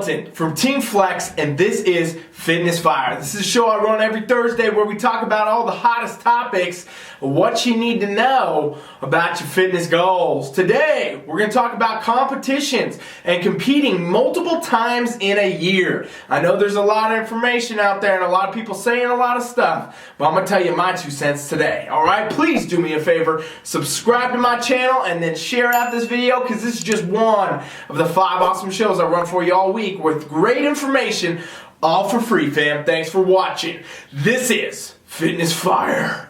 Milton from TeamFFLEX, and this is Fitness Fire. This is a show I run every Thursday where we talk about all the hottest topics, what you need to know about your fitness goals. Today, we're going to talk about competitions and competing multiple times in a year. I know there's a lot of information out there and a lot of people saying a lot of stuff, but I'm going to tell you my 2 cents today. Alright, please do me a favor, subscribe to my channel and then share out this video because this is just one of the 5 awesome shows I run for you all week with great information, all for free, fam. Thanks for watching. This is Fitness Fire.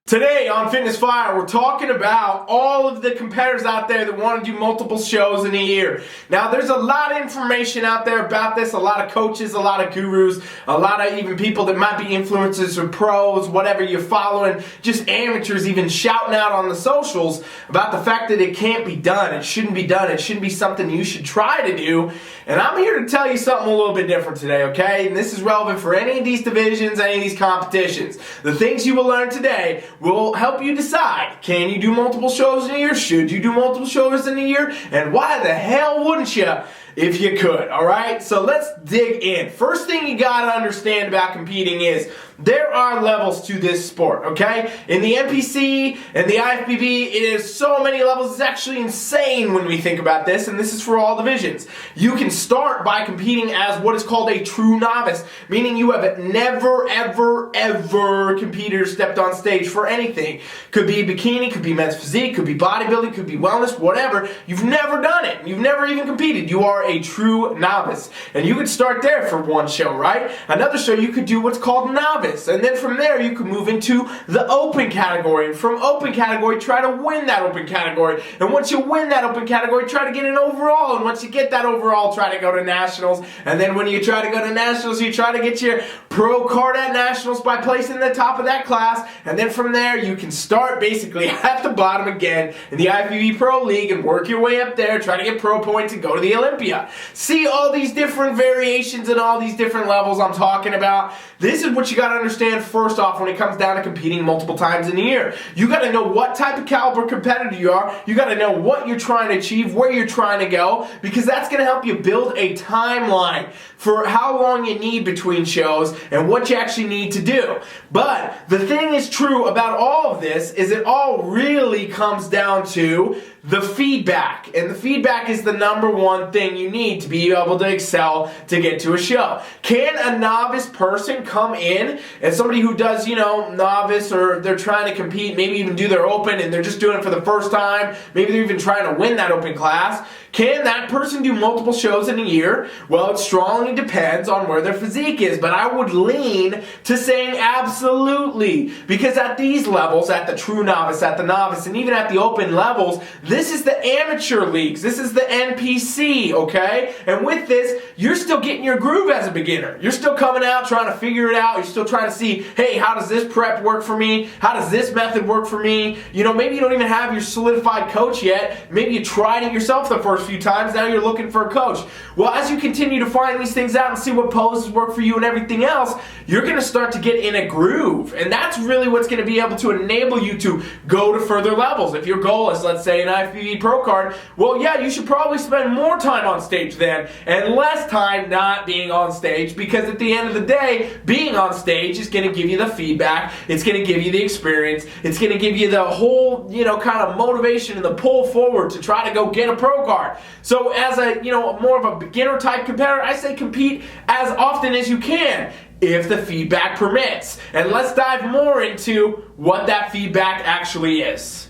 Today on Fitness Fire, we're talking about all of the competitors out there that want to do multiple shows in a year. Now, there's a lot of information out there about this, a lot of coaches, a lot of gurus, a lot of even people that might be influencers or pros, whatever you're following, just amateurs even shouting out on the socials about the fact that it can't be done, it shouldn't be done, it shouldn't be something you should try to do. And I'm here to tell you something a little bit different today, okay? And this is relevant for any of these divisions, any of these competitions. The things you will learn today will help you decide, can you do multiple shows in a year? Should you do multiple shows in a year? And why the hell wouldn't you if you could, alright? So let's dig in. First thing you gotta understand about competing is there are levels to this sport, okay? In the NPC and the IFBB, it is so many levels, it's actually insane when we think about this, and this is for all divisions. You can start by competing as what is called a true novice, meaning you have never, ever competed or stepped on stage for anything. Could be bikini, could be men's physique, could be bodybuilding, could be wellness, whatever. You've never done it. You've never even competed. You are a true novice. And you could start there for one show, right? Another show, you could do what's called novice. And then from there, you can move into the open category. And from open category, try to win that open category. And once you win that open category, try to get an overall. And once you get that overall, try to go to nationals. And then when you try to go to nationals, you try to get your pro card at nationals by placing the top of that class. And then from there, you can start basically at the bottom again in the IFBB Pro League and work your way up there, try to get pro points and go to the Olympia. See all these different variations and all these different levels I'm talking about. This is what you got to understand first off when it comes down to competing multiple times in a year. You got to know what type of caliber competitor you are. You got to know what you're trying to achieve, where you're trying to go, because that's going to help you build a timeline for how long you need between shows and what you actually need to do. But the thing is true about all of this is it all really comes down to the feedback. And the feedback is the #1 thing you need to be able to excel to get to a show. Can a novice person come in and somebody who does, novice or they're trying to compete, maybe even do their open and they're just doing it for the first time, maybe they're even trying to win that open class, can that person do multiple shows in a year? Well, it strongly depends on where their physique is, but I would lean to saying absolutely, because at these levels, at the true novice, at the novice, and even at the open levels, this is the amateur leagues. This is the NPC, okay? And with this, you're still getting your groove as a beginner. You're still coming out, trying to figure it out. You're still trying to see, hey, how does this prep work for me? How does this method work for me? Maybe you don't even have your solidified coach yet. Maybe you tried it yourself the first few times. Now you're looking for a coach. Well, as you continue to find these things out and see what poses work for you and everything else, you're going to start to get in a groove. And that's really what's going to be able to enable you to go to further levels. If your goal is, let's say, an IFBB Pro card, well, yeah, you should probably spend more time on stage then and less time not being on stage, because at the end of the day, being on stage is going to give you the feedback, it's going to give you the experience, it's going to give you the whole, kind of motivation and the pull forward to try to go get a pro card. So as a, more of a beginner type competitor, I say compete as often as you can if the feedback permits. And let's dive more into what that feedback actually is.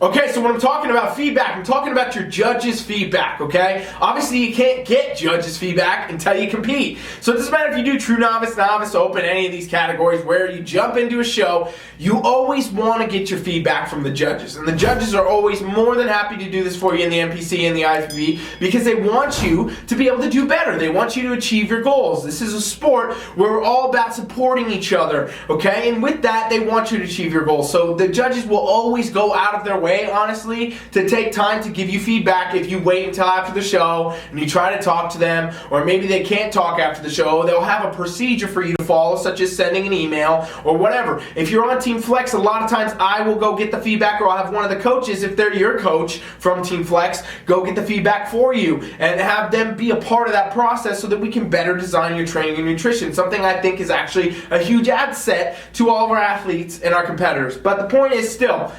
Okay, so when I'm talking about feedback, I'm talking about your judges' feedback, okay? Obviously, you can't get judges' feedback until you compete. So it doesn't matter if you do true novice, novice, open, any of these categories where you jump into a show, you always want to get your feedback from the judges. And the judges are always more than happy to do this for you in the NPC and the IFBB because they want you to be able to do better. They want you to achieve your goals. This is a sport where we're all about supporting each other, okay? And with that, they want you to achieve your goals. So the judges will always go out of their way, honestly, to take time to give you feedback if you wait until after the show and you try to talk to them, or maybe they can't talk after the show. They'll have a procedure for you to follow, such as sending an email or whatever. If you're on TeamFFLEX, a lot of times I will go get the feedback, or I'll have one of the coaches, if they're your coach from TeamFFLEX, go get the feedback for you and have them be a part of that process so that we can better design your training and nutrition. Something I think is actually a huge asset to all of our athletes and our competitors. But the point is still,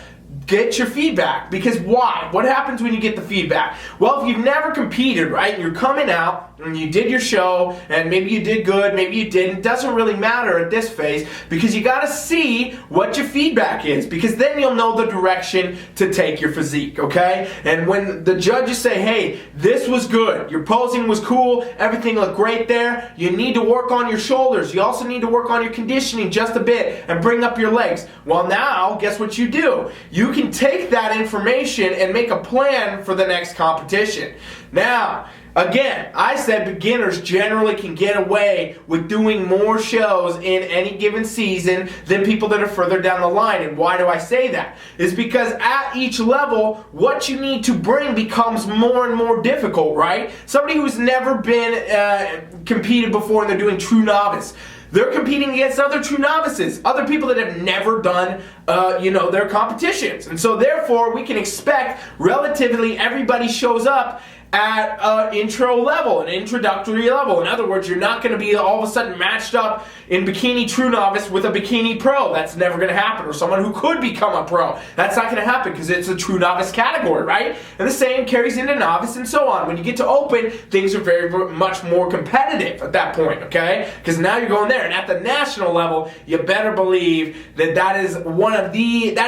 get your feedback. Because why? What happens when you get the feedback? Well, if you've never competed, right, and you're coming out and you did your show and maybe you did good, maybe you didn't, it doesn't really matter at this phase because you got to see what your feedback is, because then you'll know the direction to take your physique, okay? And when the judges say, hey, this was good, your posing was cool, everything looked great there, you need to work on your shoulders, you also need to work on your conditioning just a bit and bring up your legs. Well, now, guess what you do? You can take that information and make a plan for the next competition. Now, again, I said beginners generally can get away with doing more shows in any given season than people that are further down the line. And why do I say that? It's because at each level, what you need to bring becomes more and more difficult, right? Somebody who's never been competed before and they're doing true novice, they're competing against other true novices, other people that have never done, their competitions. And so therefore, we can expect relatively everybody shows up at an intro level, an introductory level. In other words, you're not going to be all of a sudden matched up in bikini true novice with a bikini pro. That's never going to happen. Or someone who could become a pro. That's not going to happen because it's a true novice category, right? And the same carries into novice and so on. When you get to open, things are very much more competitive at that point, okay? Because now you're going there. And at the national level, you better believe that that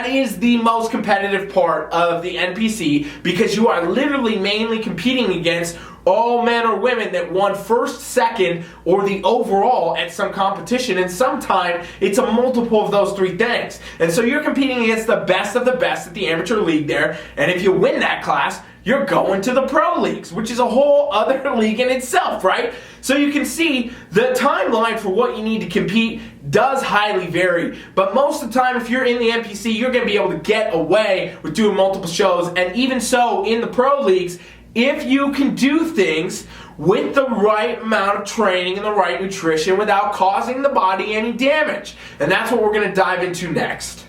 is the most competitive part of the NPC, because you are literally mainly competing against all men or women that won first, second, or the overall at some competition, and sometimes it's a multiple of those three things. And so you're competing against the best of the best at the amateur league there, and if you win that class, you're going to the pro leagues, which is a whole other league in itself, right? So you can see the timeline for what you need to compete does highly vary. But most of the time, if you're in the NPC, you're going to be able to get away with doing multiple shows. And even so, in the pro leagues, if you can do things with the right amount of training and the right nutrition without causing the body any damage. And that's what we're going to dive into next.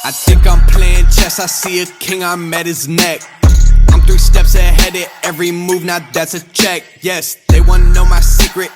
I think I'm playing chess, I see a king, I'm at his neck. I'm 3 steps ahead at every move, now that's a check. Yes, they wanna know my secret.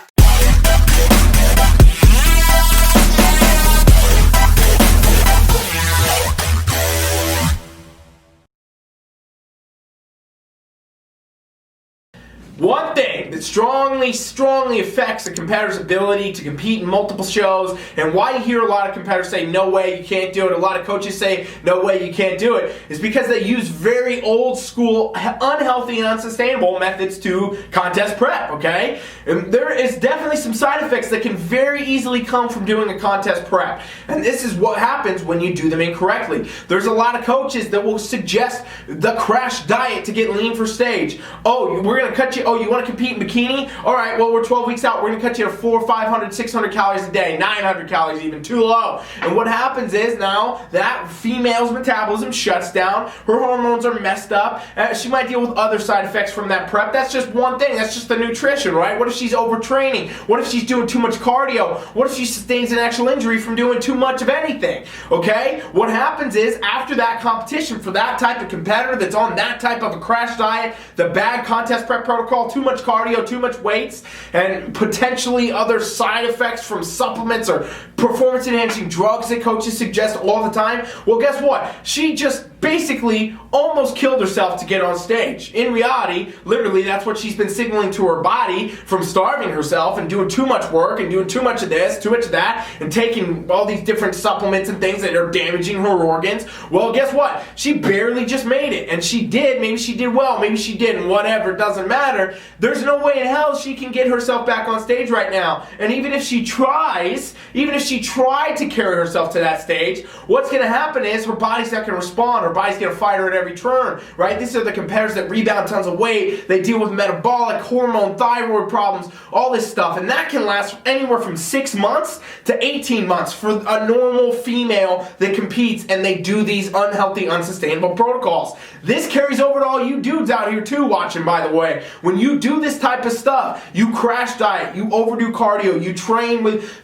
One thing that strongly affects a competitor's ability to compete in multiple shows, and why you hear a lot of competitors say, no way, you can't do it, a lot of coaches say, no way, you can't do it, is because they use very old school, unhealthy and unsustainable methods to contest prep, okay? And there is definitely some side effects that can very easily come from doing a contest prep. And this is what happens when you do them incorrectly. There's a lot of coaches that will suggest the crash diet to get lean for stage. Oh, we're going to cut you. Oh, you want to compete in bikini? All right, well, we're 12 weeks out. We're going to cut you to 400, 500, 600 calories a day, 900 calories even, too low. And what happens is now that female's metabolism shuts down. Her hormones are messed up. She might deal with other side effects from that prep. That's just one thing. That's just the nutrition, right? What if she's overtraining? What if she's doing too much cardio? What if she sustains an actual injury from doing too much of anything? Okay? What happens is after that competition, for that type of competitor that's on that type of a crash diet, the bad contest prep protocol, too much cardio, cardio, too much weights, and potentially other side effects from supplements or performance-enhancing drugs that coaches suggest all the time, well, guess what? She just basically almost killed herself to get on stage. In reality, literally, that's what she's been signaling to her body from starving herself and doing too much work and doing too much of this, too much of that, and taking all these different supplements and things that are damaging her organs. Well, guess what? She barely just made it. And she did. Maybe she did well. Maybe she didn't. Whatever. It doesn't matter. There's no way in hell she can get herself back on stage right now. And even if she tries, even if she tried to carry herself to that stage, what's going to happen is her body's not going to respond. Her body's going to fight her at every turn, right? These are the competitors that rebound tons of weight. They deal with metabolic, hormone, thyroid problems, all this stuff. And that can last anywhere from 6 months to 18 months for a normal female that competes and they do these unhealthy, unsustainable protocols. This carries over to all you dudes out here too watching, by the way. When you do this type of stuff, you crash diet, you overdo cardio, you train with,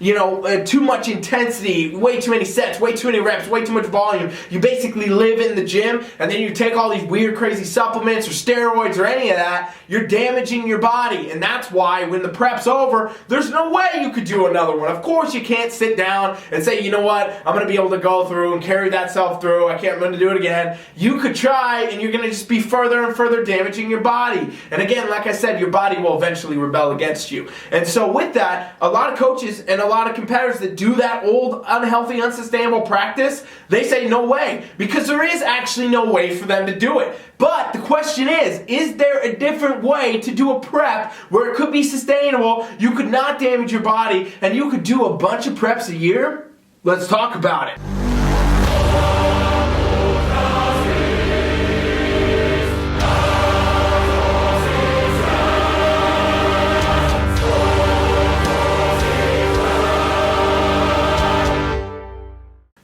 too much intensity, way too many sets, way too many reps, way too much volume. You basically live in the gym and then you take all these weird, crazy supplements or steroids or any of that, you're damaging your body. And that's why when the prep's over, there's no way you could do another one. Of course, you can't sit down and say, you know what, I'm going to be able to go through and carry that self through. I'm going to do it again. You could try and you're going to just be further and further damaging your body. And again, like I said, your body will eventually rebel against you. And so with that, a lot of coaches and a lot of competitors that do that old, unhealthy, unsustainable practice, they say no way, because there is actually no way for them to do it. But the question is there a different way to do a prep where it could be sustainable, you could not damage your body, and you could do a bunch of preps a year? Let's talk about it.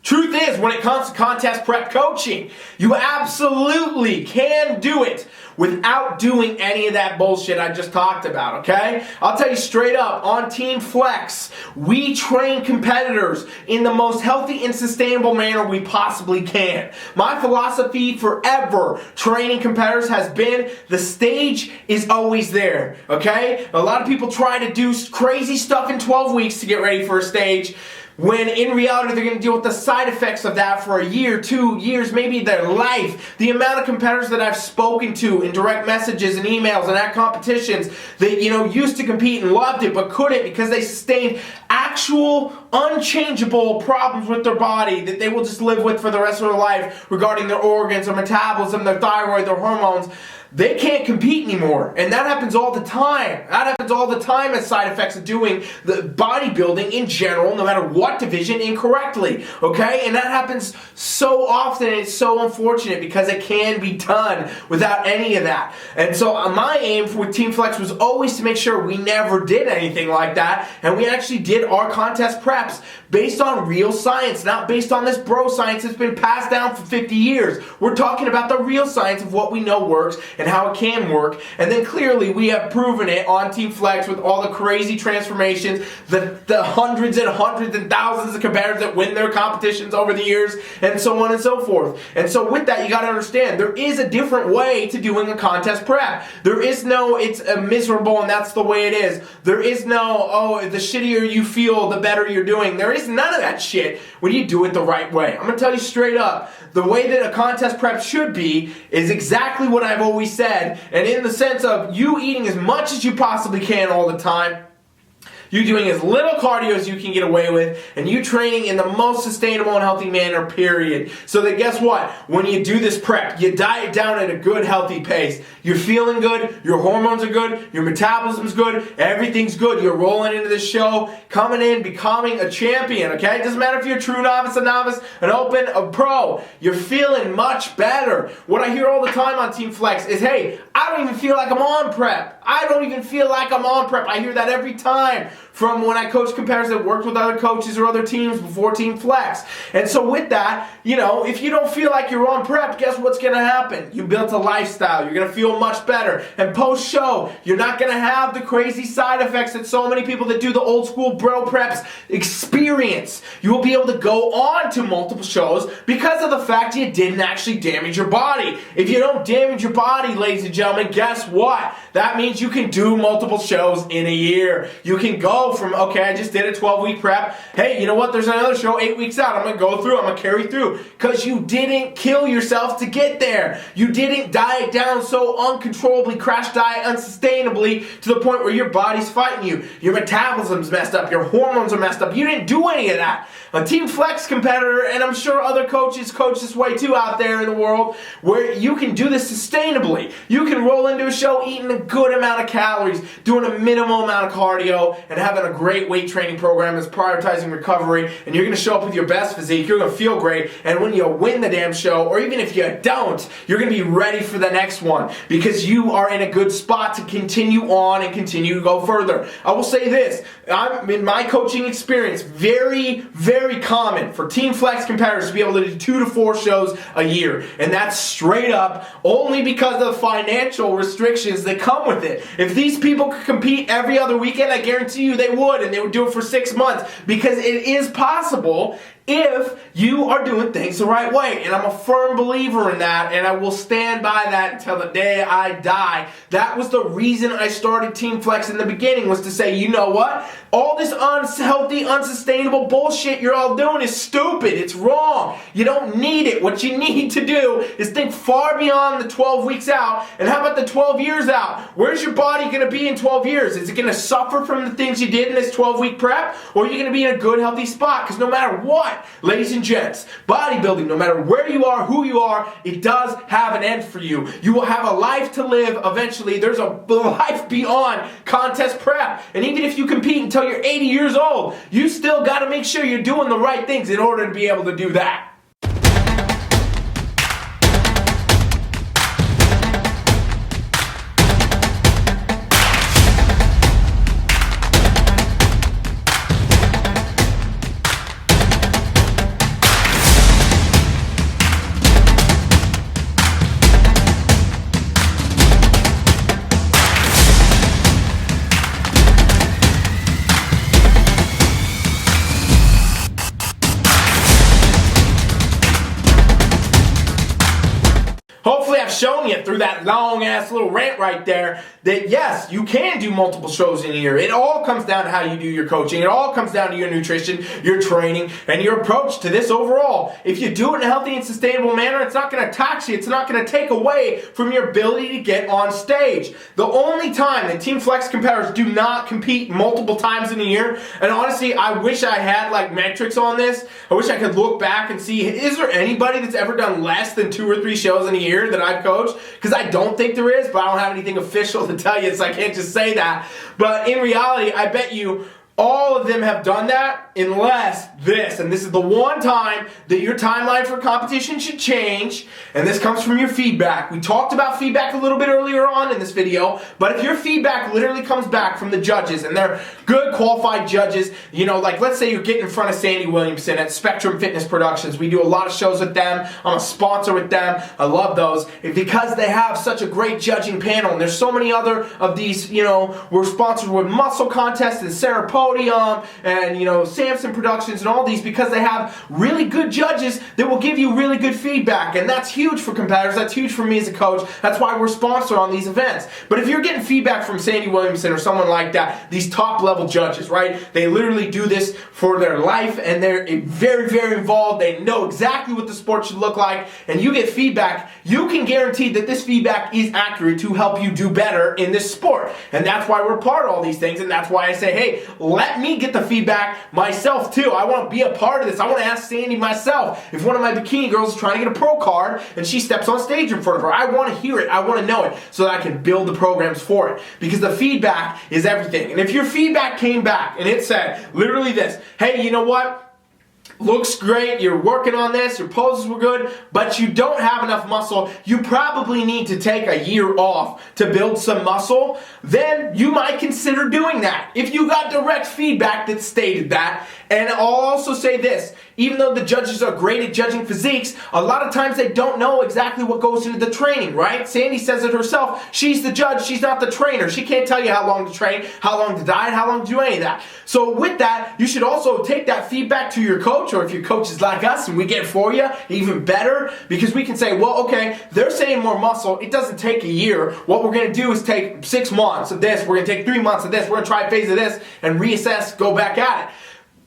Truth is, when it comes to contest prep coaching, you absolutely can do it without doing any of that bullshit I just talked about, okay? I'll tell you straight up, on TeamFFLEX, we train competitors in the most healthy and sustainable manner we possibly can. My philosophy forever training competitors has been the stage is always there, okay? A lot of people try to do crazy stuff in 12 weeks to get ready for a stage, when in reality they're going to deal with the side effects of that for a year, 2 years, maybe their life. The amount of competitors that I've spoken to in direct messages and emails and at competitions that, used to compete and loved it but couldn't because they sustained actual unchangeable problems with their body that they will just live with for the rest of their life regarding their organs, their metabolism, their thyroid, their hormones. They can't compete anymore. And that happens all the time. That happens all the time as side effects of doing the bodybuilding in general, no matter what division, incorrectly. Okay? And that happens so often, and it's so unfortunate because it can be done without any of that. And so my aim with TeamFFLEX was always to make sure we never did anything like that, and we actually did our contest preps based on real science, not based on this bro science that's been passed down for 50 years. We're talking about the real science of what we know works and how it can work. And then clearly we have proven it on TeamFFLEX with all the crazy transformations, the hundreds and hundreds and thousands of competitors that win their competitions over the years, and so on and so forth. And so with that, you got to understand, there is a different way to doing a contest prep. There is no, it's miserable and that's the way it is. There is no, oh, the shittier you feel, the better you're doing. There is none of that shit when you do it the right way. I'm going to tell you straight up, the way that a contest prep should be is exactly what I've always said, and in the sense of you eating as much as you possibly can all the time, you doing as little cardio as you can get away with, and you training in the most sustainable and healthy manner, period. So that guess what? When you do this prep, you diet down at a good, healthy pace. You're feeling good, your hormones are good, your metabolism's good, everything's good. You're rolling into this show, coming in, becoming a champion, okay? It doesn't matter if you're a true novice, an open, a pro. You're feeling much better. What I hear all the time on TeamFFLEX is, hey, I don't even feel like I'm on prep. I don't even feel like I'm on prep. I hear that every time from when I coach competitors that worked with other coaches or other teams before TeamFFLEX. And so with that, if you don't feel like you're on prep, guess what's going to happen? You built a lifestyle. You're going to feel much better. And post-show, you're not going to have the crazy side effects that so many people that do the old school bro preps experience. You will be able to go on to multiple shows because of the fact you didn't actually damage your body. If you don't damage your body, ladies and gentlemen, gentlemen, guess what? That means you can do multiple shows in a year. You can go from, okay, I just did a 12-week prep. Hey, you know what? There's another show 8 weeks out. I'm going to go through. I'm going to carry through. Because you didn't kill yourself to get there. You didn't diet down so uncontrollably, crash diet unsustainably to the point where your body's fighting you. Your metabolism's messed up. Your hormones are messed up. You didn't do any of that. A TeamFFLEX competitor, and I'm sure other coaches coach this way too out there in the world, where you can do this sustainably. You can roll into a show eating a good amount of calories, doing a minimal amount of cardio, and having a great weight training program that's prioritizing recovery, and you're going to show up with your best physique. You're going to feel great, and when you win the damn show, or even if you don't, you're going to be ready for the next one because you are in a good spot to continue on and continue to go further. I will say this, in my coaching experience, very, very common for TeamFFLEX competitors to be able to do 2 to 4 shows a year, and that's straight up only because of the financial restrictions that come with it. If these people could compete every other weekend, I guarantee you they would, and they would do it for 6 months because it is possible if you are doing things the right way. And I'm a firm believer in that, and I will stand by that until the day I die. That was the reason I started TeamFFLEX in the beginning, was to say, you know what? All this unhealthy, unsustainable bullshit you're all doing is stupid. It's wrong. You don't need it. What you need to do is think far beyond the 12 weeks out, and how about the 12 years out? Where's your body going to be in 12 years? Is it going to suffer from the things you did in this 12-week prep, or are you going to be in a good, healthy spot? Because no matter what, ladies and gents, bodybuilding, no matter where you are, who you are, it does have an end for you. You will have a life to live eventually. There's a life beyond contest prep. And even if you compete until you're 80 years old, you still got to make sure you're doing the right things in order to be able to do that. Hopefully I've shown you through that long-ass little rant right there that yes, you can do multiple shows in a year. It all comes down to how you do your coaching. It all comes down to your nutrition, your training, and your approach to this overall. If you do it in a healthy and sustainable manner, it's not going to tax you. It's not going to take away from your ability to get on stage. The only time that TeamFFLEX competitors do not compete multiple times in a year, and honestly, I wish I had like metrics on this. I wish I could look back and see, is there anybody that's ever done less than 2 or 3 shows in a year that I've coached? Because I don't think there is, but I don't have anything official to tell you, so I can't just say that. But in reality, I bet you all of them have done that unless this, and this is the one time that your timeline for competition should change, and this comes from your feedback. We talked about feedback a little bit earlier on in this video, but if your feedback literally comes back from the judges, and they're good qualified judges, you know, like let's say you're getting in front of Sandy Williamson at Spectrum Fitness Productions. We do a lot of shows with them. I'm a sponsor with them. I love those because they have such a great judging panel, and there's so many other of these, you know, we're sponsored with Muscle Contest and Sarah Podium and, you know, Samson Productions and all these because they have really good judges that will give you really good feedback, and that's huge for competitors. That's huge for me as a coach. That's why we're sponsored on these events. But if you're getting feedback from Sandy Williamson or someone like that, these top level judges, right? They literally do this for their life, and they're very, very involved. They know exactly what the sport should look like, and you get feedback. You can guarantee that this feedback is accurate to help you do better in this sport. And that's why we're part of all these things, and that's why I say, hey, let me get the feedback myself too. I want to be a part of this. I want to ask Sandy myself if one of my bikini girls is trying to get a pro card and she steps on stage in front of her. I want to hear it. I want to know it so that I can build the programs for it, because the feedback is everything. And if your feedback came back and it said literally this, hey, you know what? Looks great, you're working on this, your poses were good, but you don't have enough muscle, you probably need to take a year off to build some muscle, then you might consider doing that. If you got direct feedback that stated that, And I'll also say this, even though the judges are great at judging physiques, a lot of times they don't know exactly what goes into the training, right? Sandy says it herself. She's the judge, she's not the trainer. She can't tell you how long to train, how long to diet, how long to do any of that. So with that, you should also take that feedback to your coach, or if your coach is like us and we get it for you, even better, because we can say, well, okay, they're saying more muscle. It doesn't take a year. What we're going to do is take 6 months of this. We're going to take 3 months of this. We're going to try a phase of this and reassess, go back at it.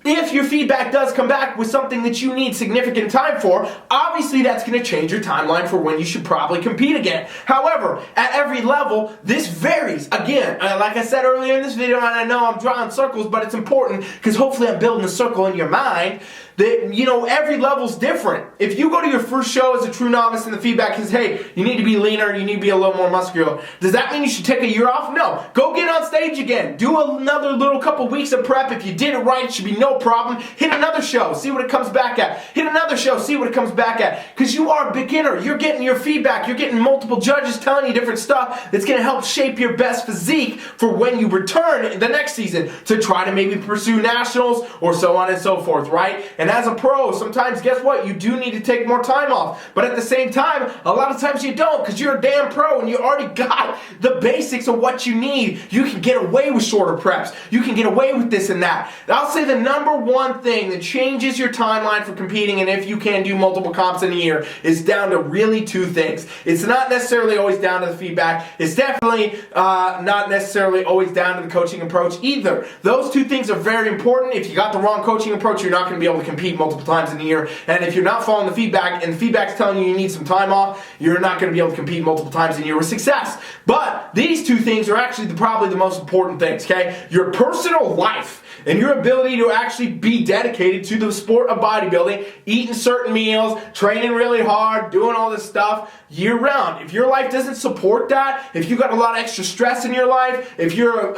If your feedback does come back with something that you need significant time for, obviously that's going to change your timeline for when you should probably compete again. However, at every level, this varies. Again, like I said earlier in this video, and I know I'm drawing circles, but it's important because hopefully I'm building a circle in your mind. That, you know, every level's different. If you go to your first show as a true novice and the feedback is, hey, you need to be leaner, you need to be a little more muscular, does that mean you should take a year off? No. Go get on stage again. Do another little couple weeks of prep. If you did it right, it should be no problem. Hit another show, see what it comes back at. Hit another show, see what it comes back at. Because you are a beginner. You're getting your feedback. You're getting multiple judges telling you different stuff that's going to help shape your best physique for when you return the next season to try to maybe pursue nationals or so on and so forth, right? And as a pro, sometimes, guess what? You do need to take more time off. But at the same time, a lot of times you don't, because you're a damn pro and you already got the basics of what you need. You can get away with shorter preps. You can get away with this and that. I'll say the number one thing that changes your timeline for competing, and if you can do multiple comps in a year, is down to really 2 things. It's not necessarily always down to the feedback. It's definitely not necessarily always down to the coaching approach either. Those 2 things are very important. If you got the wrong coaching approach, you're not going to be able to compete multiple times in a year. And if you're not following the feedback, and the feedback's telling you you need some time off, you're not going to be able to compete multiple times in a year with success. But these 2 things are actually probably the most important things, okay? Your personal life and your ability to actually be dedicated to the sport of bodybuilding, eating certain meals, training really hard, doing all this stuff year round. If your life doesn't support that, if you've got a lot of extra stress in your life, if you're,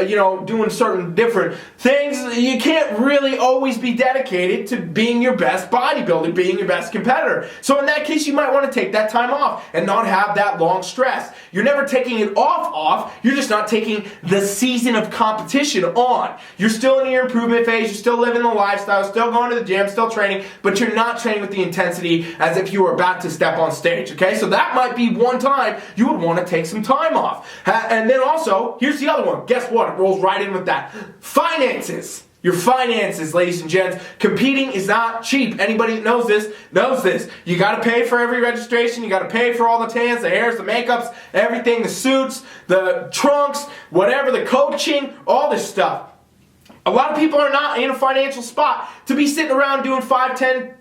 doing certain different things, you can't really always be dedicated to being your best bodybuilder, being your best competitor. So in that case, you might want to take that time off and not have that long stress. You're never taking it off, you're just not taking the season of competition on. You're still in your improvement phase, you're still living the lifestyle, still going to the gym, still training, but you're not training with the intensity as if you were about to step on stage, okay? So that might be one time you would want to take some time off. And then also, here's the other one. Guess what? It rolls right in with that. Finances. Your finances, ladies and gents. Competing is not cheap. Anybody that knows this. You got to pay for every registration. You got to pay for all the tans, the hairs, the makeups, everything, the suits, the trunks, whatever, the coaching, all this stuff. A lot of people are not in a financial spot to be sitting around doing 5, 10,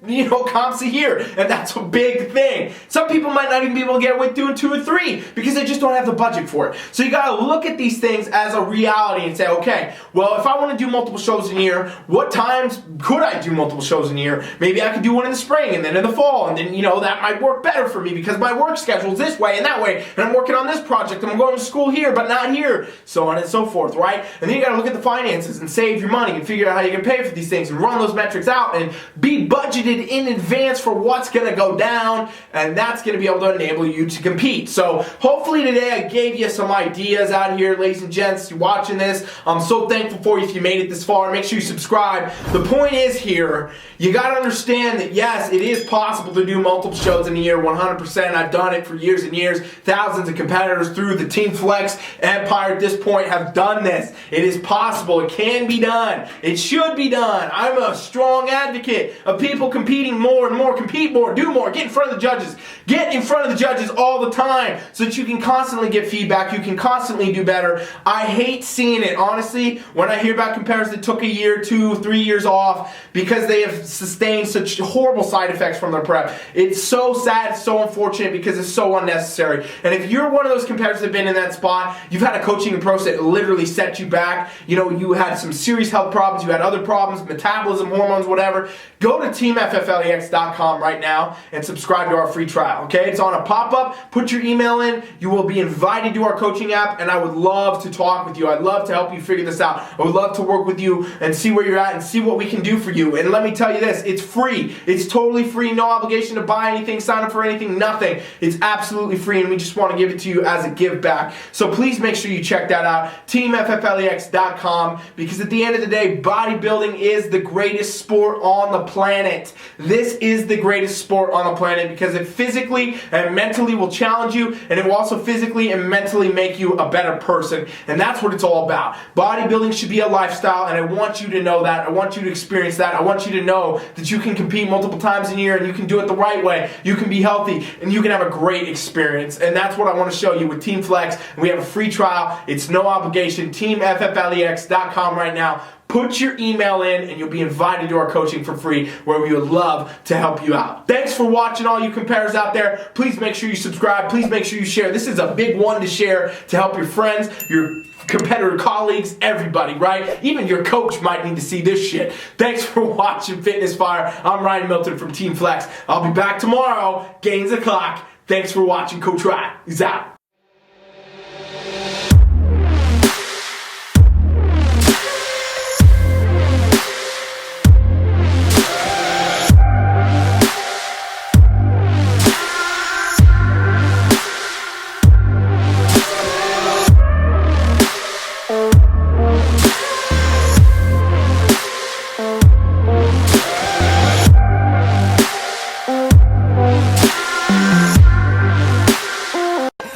comps a year, and that's a big thing. Some people might not even be able to get away with doing 2 or 3 because they just don't have the budget for it. So you got to look at these things as a reality and say, okay, well, if I want to do multiple shows in a year, what times could I do multiple shows in a year? Maybe I could do one in the spring and then in the fall, and then, that might work better for me because my work schedule is this way and that way, and I'm working on this project, and I'm going to school here, but not here, so on and so forth, right? And then you got to look at the finances and save your money and figure out how you can pay for these things and run those metrics out and be budgeted in advance for what's going to go down, and that's going to be able to enable you to compete. So hopefully today I gave you some ideas out here, ladies and gents. You're watching this. I'm so thankful for you if you made it this far. Make sure you subscribe. The point is here, you got to understand that yes, it is possible to do multiple shows in a year, 100%. I've done it for years and years. Thousands of competitors through the TeamFFLEX empire at this point have done this. It is possible. It can be done. It should be done. I'm a strong advocate of people competing more and more, compete more, do more, get in front of the judges. Get in front of the judges all the time so that you can constantly get feedback, you can constantly do better. I hate seeing it, honestly, when I hear about competitors that took a year, 2, 3 years off because they have sustained such horrible side effects from their prep. It's so sad, it's so unfortunate because it's so unnecessary. And if you're one of those competitors that have been in that spot, you've had a coaching approach that literally set you back, you had some serious health problems, you had other problems, metabolism, hormones, whatever, go to TeamFFLEX.com right now and subscribe to our free trial, okay? It's on a pop-up. Put your email in. You will be invited to our coaching app, and I would love to talk with you. I'd love to help you figure this out. I would love to work with you and see where you're at and see what we can do for you. And let me tell you this, it's free. It's totally free, no obligation to buy anything, sign up for anything, nothing. It's absolutely free, and we just want to give it to you as a give back. So please make sure you check that out, TeamFFLEX.com, because at the the end of the day, bodybuilding is the greatest sport on the planet. This is the greatest sport on the planet because it physically and mentally will challenge you, and it will also physically and mentally make you a better person. And that's what it's all about. Bodybuilding should be a lifestyle, and I want you to know that. I want you to experience that. I want you to know that you can compete multiple times a year and you can do it the right way. You can be healthy and you can have a great experience. And that's what I want to show you with TeamFFLEX. We have a free trial. It's no obligation. TeamFFLEX.com right now. Put your email in and you'll be invited to our coaching for free, where we would love to help you out. Thanks for watching, all you competitors out there. Please make sure you subscribe. Please make sure you share. This is a big one to share to help your friends, your competitor colleagues, everybody, right? Even your coach might need to see this shit. Thanks for watching Fitness Fire. I'm Ryan Milton from TeamFFLEX. I'll be back tomorrow, gains the clock. Thanks for watching. Coach Ryan. He's out.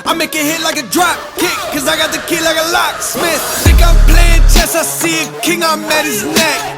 I make it hit like a drop kick, cause I got the key like a locksmith. Think I'm playing chess, I see a king, I'm at his neck.